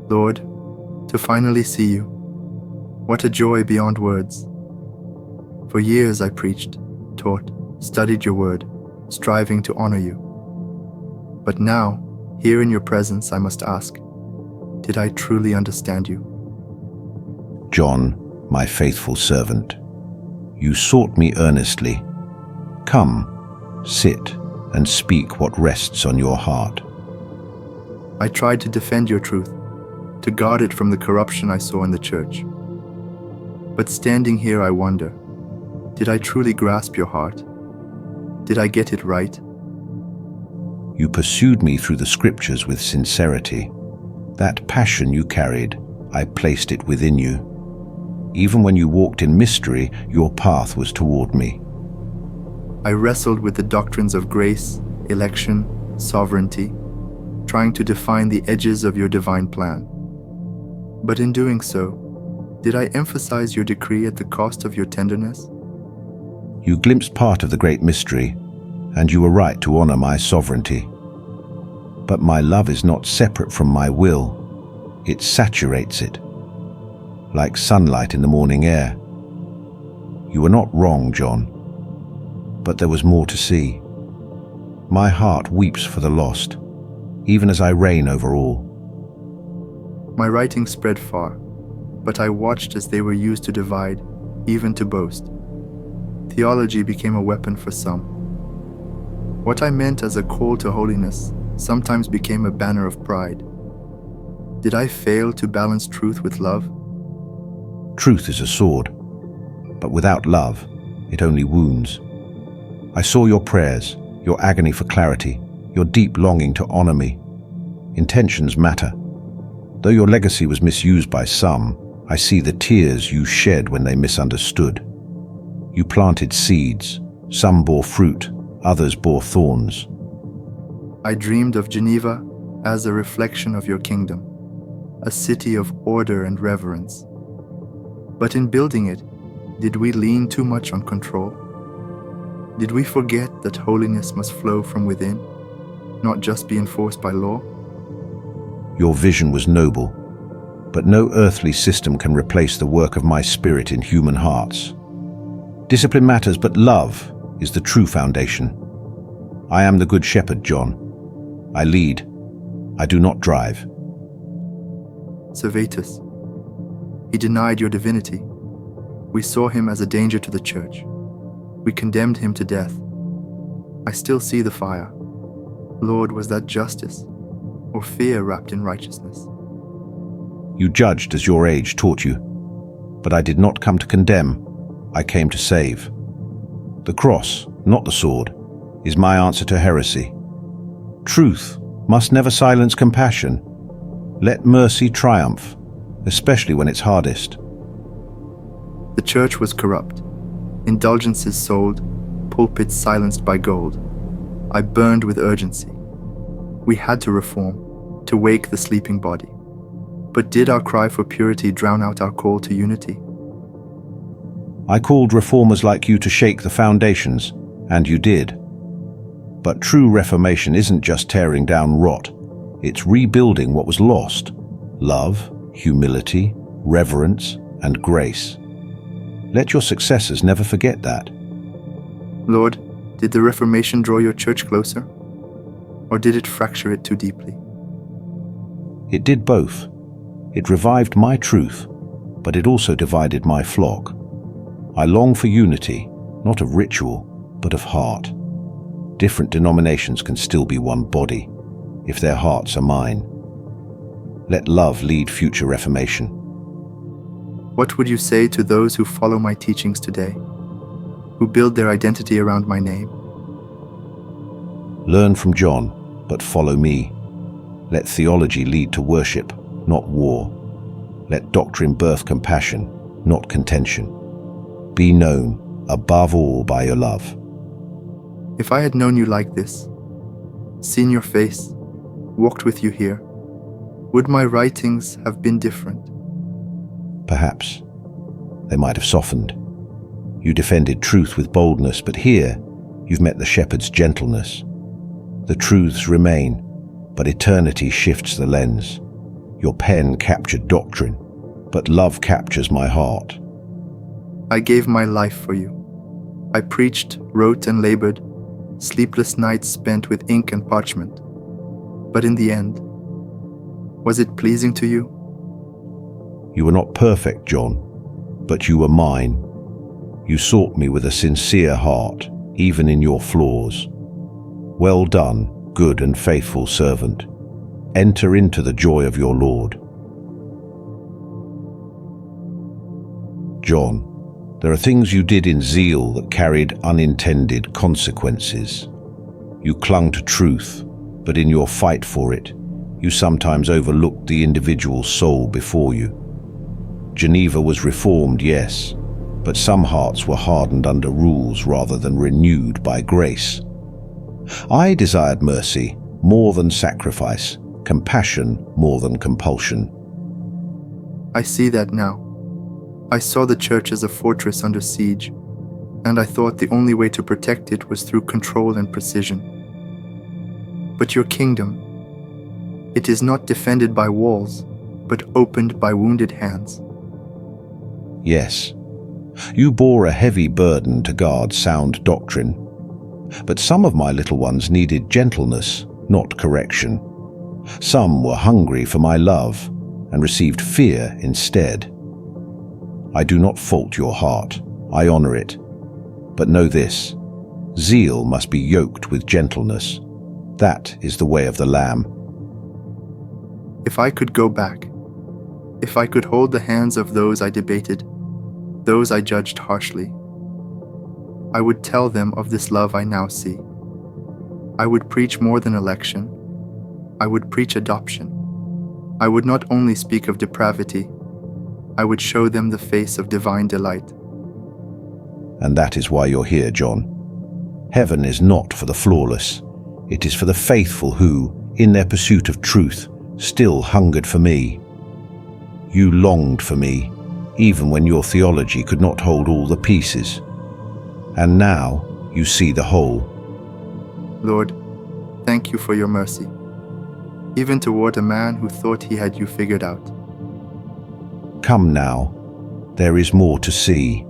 Lord, to finally see you, what a joy beyond words. For years I preached, taught, studied your word, striving to honor you. But now, here in your presence, I must ask, did I truly understand you? John, my faithful servant, you sought me earnestly. Come, sit, and speak what rests on your heart. I tried to defend your truth, to guard it from the corruption I saw in the church. But standing here, I wonder, did I truly grasp your heart? Did I get it right? You pursued me through the scriptures with sincerity. That passion you carried, I placed it within you. Even when you walked in mystery, your path was toward me. I wrestled with the doctrines of grace, election, sovereignty, trying to define the edges of your divine plan. But in doing so, did I emphasize your decree at the cost of your tenderness? You glimpsed part of the great mystery, and you were right to honor my sovereignty. But my love is not separate from my will. It saturates it, like sunlight in the morning air. You were not wrong, John, but there was more to see. My heart weeps for the lost, even as I reign over all. My writings spread far, but I watched as they were used to divide, even to boast. Theology became a weapon for some. What I meant as a call to holiness sometimes became a banner of pride. Did I fail to balance truth with love? Truth is a sword, but without love, it only wounds. I saw your prayers, your agony for clarity, your deep longing to honor me. Intentions matter. Though your legacy was misused by some, I see the tears you shed when they misunderstood. You planted seeds. Some bore fruit, others bore thorns. I dreamed of Geneva as a reflection of your kingdom, a city of order and reverence. But in building it, did we lean too much on control? Did we forget that holiness must flow from within, not just be enforced by law? Your vision was noble, but no earthly system can replace the work of my spirit in human hearts. Discipline matters, but love is the true foundation. I am the good shepherd, John. I lead. I do not drive. Servetus, he denied your divinity. We saw him as a danger to the church. We condemned him to death. I still see the fire. Lord, was that justice or fear wrapped in righteousness? You judged as your age taught you, but I did not come to condemn. I came to save. The cross, not the sword, is my answer to heresy. Truth must never silence compassion. Let mercy triumph, especially when it's hardest. The church was corrupt, indulgences sold, pulpits silenced by gold. I burned with urgency. We had to reform, to wake the sleeping body. But did our cry for purity drown out our call to unity? I called reformers like you to shake the foundations, and you did. But true reformation isn't just tearing down rot. It's rebuilding what was lost: love, humility, reverence, and grace. Let your successors never forget that. Lord, did the Reformation draw your church closer? Or did it fracture it too deeply? It did both. It revived my truth, but it also divided my flock. I long for unity, not of ritual, but of heart. Different denominations can still be one body, if their hearts are mine. Let love lead future reformation. What would you say to those who follow my teachings today, who build their identity around my name? Learn from John, but follow me. Let theology lead to worship, not war. Let doctrine birth compassion, not contention. Be known, above all, by your love. If I had known you like this, seen your face, walked with you here, would my writings have been different? Perhaps. They might have softened. You defended truth with boldness, but here you've met the shepherd's gentleness. The truths remain, but eternity shifts the lens. Your pen captured doctrine, but love captures my heart. I gave my life for you. I preached, wrote, and labored, sleepless nights spent with ink and parchment. But in the end, was it pleasing to you? You were not perfect, John, but you were mine. You sought me with a sincere heart, even in your flaws. Well done, good and faithful servant. Enter into the joy of your Lord. John, there are things you did in zeal that carried unintended consequences. You clung to truth, but in your fight for it, you sometimes overlooked the individual soul before you. Geneva was reformed, yes, but some hearts were hardened under rules rather than renewed by grace. I desired mercy more than sacrifice, compassion more than compulsion. I see that now. I saw the church as a fortress under siege, and I thought the only way to protect it was through control and precision. But your kingdom, it is not defended by walls, but opened by wounded hands. Yes, you bore a heavy burden to guard sound doctrine, but some of my little ones needed gentleness, not correction. Some were hungry for my love and received fear instead. I do not fault your heart, I honor it. But know this, zeal must be yoked with gentleness. That is the way of the Lamb. If I could go back, if I could hold the hands of those I debated, those I judged harshly, I would tell them of this love I now see. I would preach more than election. I would preach adoption. I would not only speak of depravity, I would show them the face of divine delight. And that is why you're here, John. Heaven is not for the flawless. It is for the faithful who, in their pursuit of truth, still hungered for me. You longed for me, even when your theology could not hold all the pieces. And now you see the whole. Lord, thank you for your mercy, even toward a man who thought he had you figured out. Come now, there is more to see.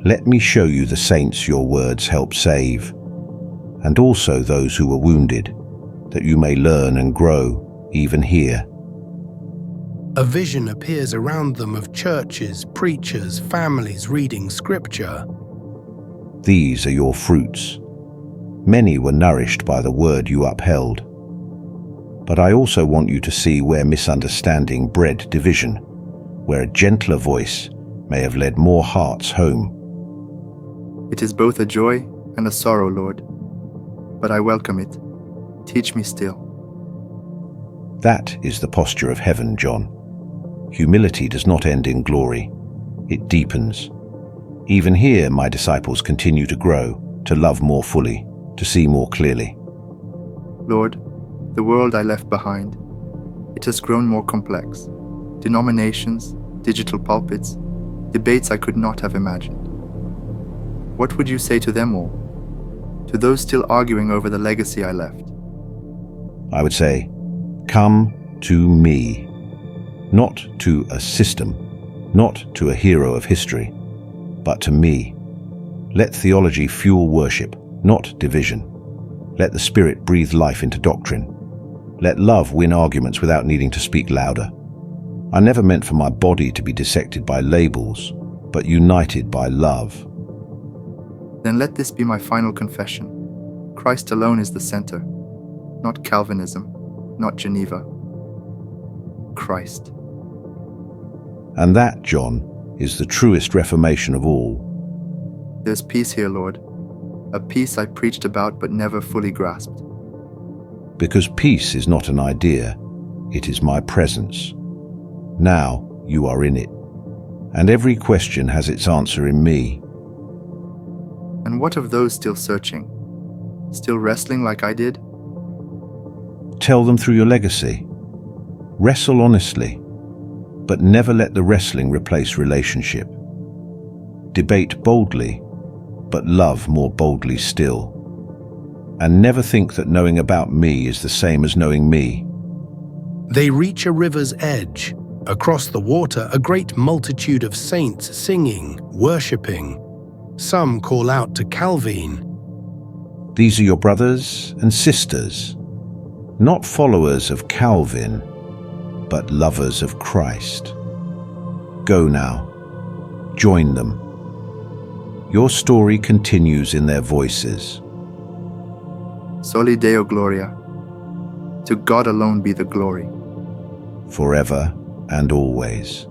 Let me show you the saints your words help save, and also those who were wounded, that you may learn and grow, even here. A vision appears around them of churches, preachers, families reading scripture. These are your fruits. Many were nourished by the word you upheld. But I also want you to see where misunderstanding bred division, where a gentler voice may have led more hearts home. It is both a joy and a sorrow, Lord, but I welcome it. Teach me still. That is the posture of heaven, John. Humility does not end in glory. It deepens. Even here, my disciples continue to grow, to love more fully, to see more clearly. Lord, the world I left behind, it has grown more complex. Denominations, digital pulpits, debates I could not have imagined. What would you say to them all? To those still arguing over the legacy I left? I would say, come to me. Not to a system, not to a hero of history, but to me. Let theology fuel worship, not division. Let the Spirit breathe life into doctrine. Let love win arguments without needing to speak louder. I never meant for my body to be dissected by labels, but united by love. Then let this be my final confession. Christ alone is the center, not Calvinism, not Geneva. Christ. And that, John, is the truest reformation of all. There's peace here, Lord, a peace I preached about but never fully grasped. Because peace is not an idea, it is my presence. Now you are in it, and every question has its answer in me. And what of those still searching, still wrestling like I did? Tell them through your legacy. Wrestle honestly, but never let the wrestling replace relationship. Debate boldly, but love more boldly still. And never think that knowing about me is the same as knowing me. They reach a river's edge. Across the water, a great multitude of saints singing, worshipping. Some call out to Calvin, These are your brothers and sisters, not followers of Calvin, but lovers of Christ. Go now, join them. Your story continues in their voices. Soli Deo Gloria. To God alone be the glory. Forever and always.